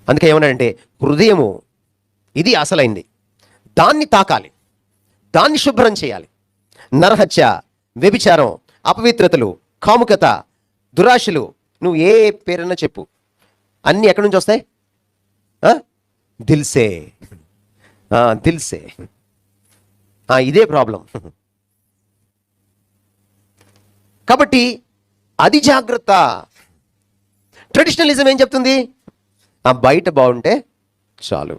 అందుకే ఏమన్నాడంటే హృదయము ఇది అసలైంది, దాన్ని తాకాలి, దాన్ని శుభ్రం చేయాలి. నరహత్య, వ్యభిచారం, అపవిత్రతలు, కాముకత, దురాశలు, నువ్వు ఏ పేరన్నా చెప్పు, అన్నీ ఎక్కడి నుంచి వస్తాయి? దిల్సే. దిల్సే. ఇదే ప్రాబ్లం. కాబట్టి అది జాగ్రత్త. ట్రెడిషనలిజం ఏం చెప్తుంది? బయట బాగుంటే చాలు.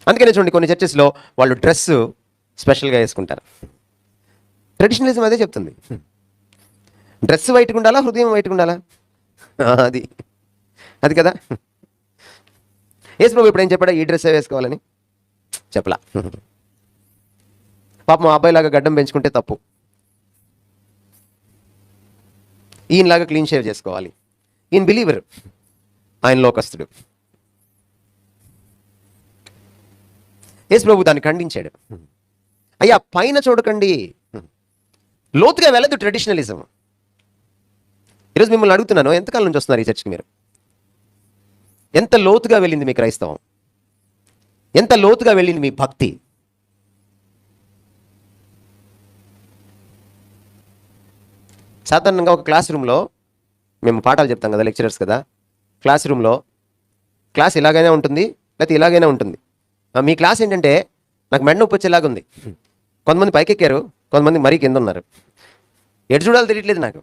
అందుకనే చూడండి, కొన్ని చర్చెస్లో వాళ్ళు డ్రెస్ స్పెషల్గా వేసుకుంటారు. ట్రెడిషనలిజం అదే చెప్తుంది. డ్రెస్ వైట్గా ఉండాలా, హృదయం వైట్గా ఉండాలా? అది అది కదా. యేసు ప్రభు ఇప్పుడు ఏం చెప్పాడా? ఈ డ్రెస్ వేసుకోవాలని చెప్పలా. పాపం అబ్బాయిలాగా గడ్డం పెంచుకుంటే తప్పు, ఈయనలాగా క్లీన్ షేవ్ చేసుకోవాలి. ఈయన బిలీవర్, ఆయన లోకస్తుడు. యేసు ప్రభు దాన్ని ఖండించాడు. అయ్యా పైన చూడకండి, లోతుగా వెళ్ళదు ట్రెడిషనలిజం. ఈరోజు మిమ్మల్ని అడుగుతున్నాను, ఎంతకాలం నుంచి వస్తున్నారు ఈ చర్చికి? మీరు ఎంత లోతుగా వెళ్ళింది మీ క్రైస్తవం? ఎంత లోతుగా వెళ్ళింది మీ భక్తి? సాధారణంగా ఒక క్లాస్ రూమ్లో మేము పాఠాలు చెప్తాం కదా, లెక్చరర్స్ కదా, క్లాస్ రూమ్లో క్లాస్ ఇలాగైనా ఉంటుంది, లేకపోతే ఇలాగైనా ఉంటుంది. మీ క్లాస్ ఏంటంటే నాకు మెడ నొప్పి వచ్చేలాగా ఉంది. కొంతమంది పైకెక్కారు, కొంతమంది మరీ కింద ఉన్నారు. ఎటు చూడాలో తెలియట్లేదు నాకు.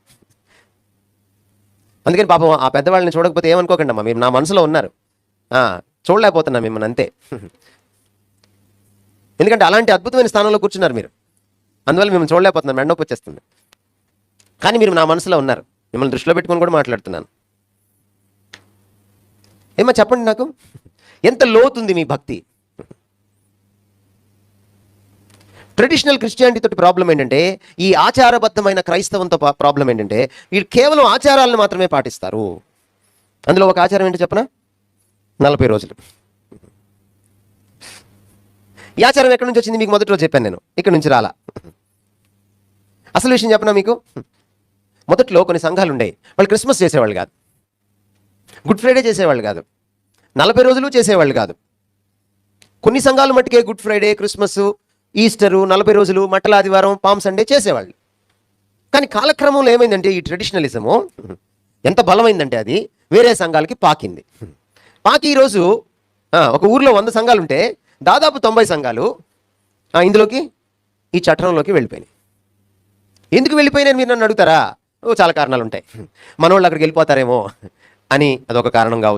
అందుకని పాపం ఆ పెద్దవాళ్ళని చూడకపోతే ఏమనుకోకండి అమ్మా, మీరు నా మనసులో ఉన్నారు, చూడలేకపోతున్నా మిమ్మల్ని అంతే. ఎందుకంటే అలాంటి అద్భుతమైన స్థానంలో కూర్చున్నారు మీరు, అందువల్ల మిమ్మల్ని చూడలేకపోతున్నాను, మెడ నొప్పి వచ్చేస్తుంది. కానీ మీరు నా మనసులో ఉన్నారు, మిమ్మల్ని దృష్టిలో పెట్టుకొని కూడా మాట్లాడుతున్నాను. ఏమో చెప్పండి నాకు, ఎంత లోతుంది మీ భక్తి? ట్రెడిషనల్ క్రిస్టియానిటీ తోటి ప్రాబ్లం ఏంటంటే, ఈ ఆచారబద్ధమైన క్రైస్తవంతో ప్రాబ్లం ఏంటంటే, వీళ్ళు కేవలం ఆచారాలను మాత్రమే పాటిస్తారు. అందులో ఒక ఆచారం ఏంటో చెప్పనా? 40 రోజులు. ఈ ఆచారం ఎక్కడి నుంచి వచ్చింది? మీకు మొదటి రోజు చెప్పాను నేను, ఇక్కడ నుంచి రాలా. అసలు విషయం చెప్పనా మీకు? మొదట్లో కొన్ని సంఘాలు ఉండేవి, వాళ్ళు క్రిస్మస్ చేసేవాళ్ళు కాదు, గుడ్ ఫ్రైడే చేసేవాళ్ళు కాదు, 40 రోజులు చేసేవాళ్ళు కాదు. కొన్ని సంఘాలు మట్టుకే గుడ్ ఫ్రైడే, క్రిస్మస్, ఈస్టరు, 40 రోజులు, మట్టల ఆదివారం, పామ్ సండే చేసేవాళ్ళు. కానీ కాలక్రమంలో ఏమైందంటే ఈ ట్రెడిషనలిజము ఎంత బలమైందంటే అది వేరే సంఘాలకి పాకింది. పాకి ఈరోజు ఒక ఊర్లో 100 సంఘాలు ఉంటే దాదాపు 90 సంఘాలు ఇందులోకి, ఈ చట్టంలోకి వెళ్ళిపోయినాయి. ఎందుకు వెళ్ళిపోయినాయని మీరు నన్ను అడుగుతారా? చాలా కారణాలు ఉంటాయి. మనోళ్ళు అక్కడికి వెళ్ళిపోతారేమో అని అదొక కారణం కావచ్చు.